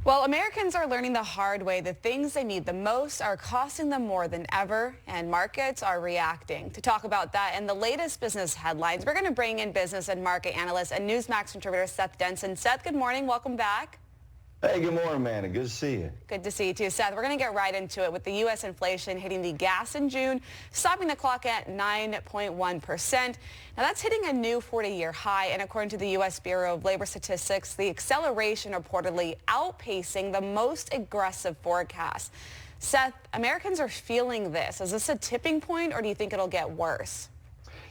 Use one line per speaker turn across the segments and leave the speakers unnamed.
Well, Americans are learning the hard way. The things they need the most are costing them more than ever, and markets are reacting. To talk about that and the latest business headlines, we're going to bring in business and market analyst and Newsmax contributor Seth Denson. Seth, good morning. Welcome back.
Hey, good morning, Amanda. Good to see you.
Good to see you too, Seth. We're going to get right into it with the U.S. inflation hitting the gas in June, stopping the clock at 9.1%. Now that's hitting a new 40-year high, and according to the U.S. Bureau of Labor Statistics, the acceleration reportedly outpacing the most aggressive forecast. Seth, Americans are feeling this. Is this a tipping point, or do you think it'll get worse?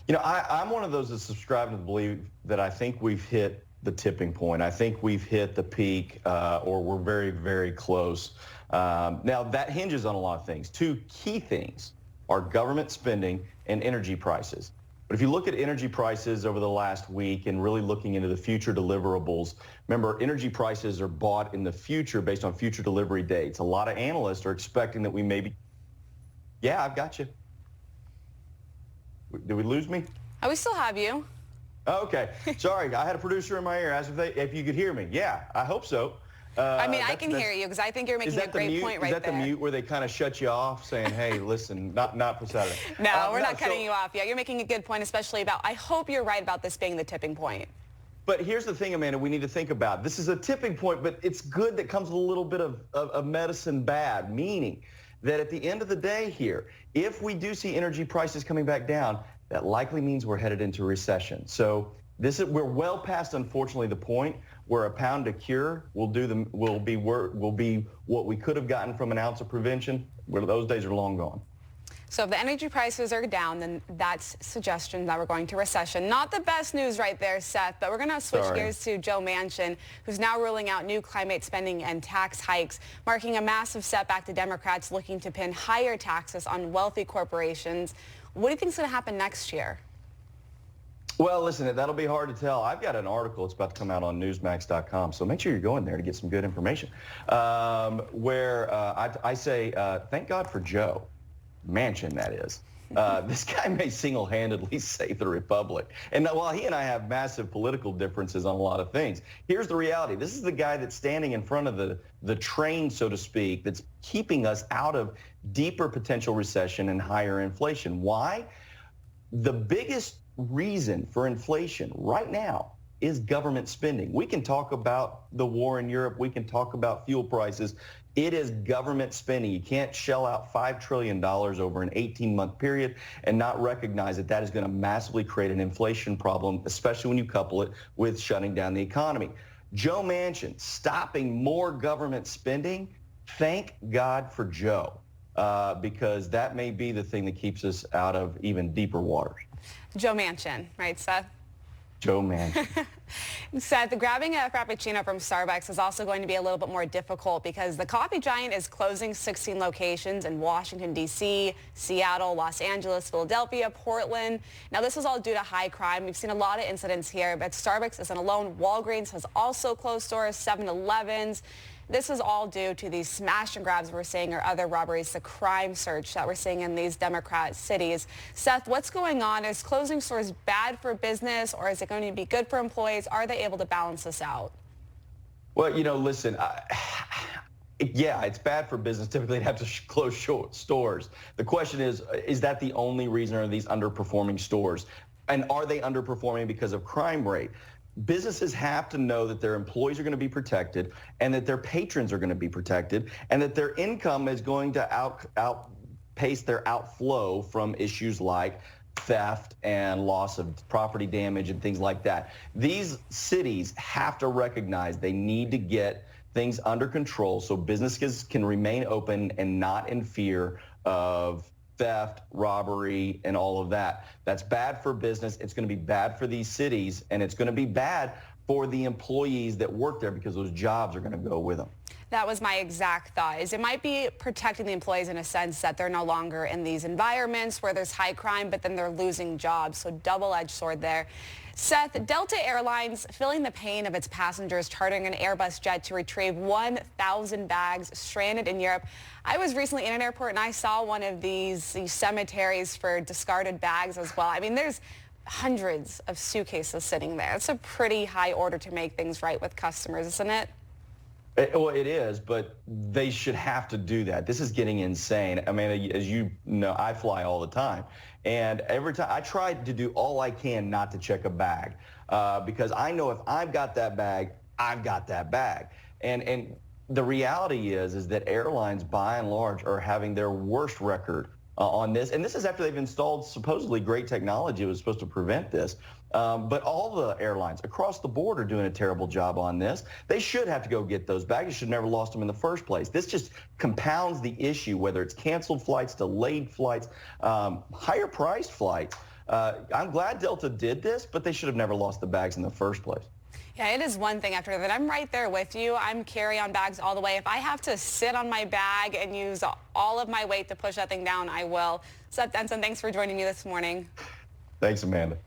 You know, I'm one of those that subscribe to the belief that I think we've hit the tipping point. I think we've hit the peak, or we're very, very close. Now, that hinges on a lot of things. Two key things are government spending and energy prices. But if you look at energy prices over the last week and really looking into the future deliverables, remember, energy prices are bought in the future based on future delivery dates. A lot of analysts are expecting that we may be... Yeah, I've got you. Did we lose me?
Oh, we still have you.
Oh, okay. Sorry, I had a producer in my ear. Asked if you could hear me. Yeah, I hope so.
I can hear you because I think you're making a great point right there.
Is that the mute where they kind of shut you off saying, hey, listen, not for Saturday?
No, we're not cutting you off. Yeah, you're making a good point, especially about, I hope you're right about this being the tipping point.
But here's the thing, Amanda, we need to think about. This is a tipping point, but it's good that comes with a little bit of medicine bad, meaning that at the end of the day here, if we do see energy prices coming back down, that likely means we're headed into recession. So we're well past, unfortunately, the point where a pound to cure will be what we could have gotten from an ounce of prevention. Where those days are long gone.
So if the energy prices are down, then that's suggestion that we're going to recession. Not the best news right there, Seth, but we're going to switch gears to Joe Manchin, who's now ruling out new climate spending and tax hikes, marking a massive setback to Democrats looking to pin higher taxes on wealthy corporations. What do you think is going to happen next year?
Well, listen, that'll be hard to tell. I've got an article. It's about to come out on Newsmax.com, so make sure you're going there to get some good information, where I say, thank God for Joe Manchin, that is. This guy may single-handedly save the republic. And while he and I have massive political differences on a lot of things, here's the reality. This is the guy that's standing in front of the train, so to speak, that's keeping us out of deeper potential recession and higher inflation. Why? The biggest reason for inflation right now is government spending. We can talk about the war in Europe. We can talk about fuel prices. It is government spending. You can't shell out $5 trillion over an 18-month period and not recognize that that is going to massively create an inflation problem, especially when you couple it with shutting down the economy. Joe Manchin stopping more government spending. Thank God for Joe, because that may be the thing that keeps us out of even deeper waters.
Joe Manchin, right, Seth?
Joe Manchin.
Seth, grabbing a Frappuccino from Starbucks is also going to be a little bit more difficult because the coffee giant is closing 16 locations in Washington, D.C., Seattle, Los Angeles, Philadelphia, Portland. Now, this is all due to high crime. We've seen a lot of incidents here, but Starbucks isn't alone. Walgreens has also closed stores, 7-Elevens. This is all due to these smash and grabs we're seeing or other robberies, the crime surge that we're seeing in these Democrat cities. Seth, what's going on? Is closing stores bad for business, or is it going to be good for employees? Are they able to balance this out?
Well, you know, listen, yeah, it's bad for business. Typically, they'd have to close stores. The question is that the only reason are these underperforming stores? And are they underperforming because of crime rate? Businesses have to know that their employees are going to be protected and that their patrons are going to be protected and that their income is going to outpace their outflow from issues like theft and loss of property damage and things like that. These cities have to recognize they need to get things under control so businesses can remain open and not in fear of theft, robbery, and all of that. That's bad for business. It's going to be bad for these cities, and it's going to be bad for the employees that work there because those jobs are going to go with them.
That was my exact thought, is it might be protecting the employees in a sense that they're no longer in these environments where there's high crime, but then they're losing jobs. So double-edged sword there. Seth, Delta Airlines feeling the pain of its passengers chartering an Airbus jet to retrieve 1,000 bags stranded in Europe. I was recently in an airport and I saw one of these cemeteries for discarded bags as well. I mean, there's hundreds of suitcases sitting there. It's a pretty high order to make things right with customers, isn't it?
Well, it is, but they should have to do that. This is getting insane. I mean, as you know, I fly all the time. And every time I try to do all I can not to check a bag because I know if I've got that bag, I've got that bag. And the reality is that airlines, by and large, are having their worst record on this. And this is after they've installed supposedly great technology that was supposed to prevent this. But all the airlines across the board are doing a terrible job on this. They should have to go get those bags. You should never lost them in the first place. This just compounds the issue, whether it's canceled flights, delayed flights, higher priced flights. I'm glad Delta did this, but they should have never lost the bags in the first place.
Yeah, it is one thing after that. I'm right there with you. I'm carry-on bags all the way. If I have to sit on my bag and use all of my weight to push that thing down, I will. Seth Denson, thanks for joining me this morning.
Thanks, Amanda.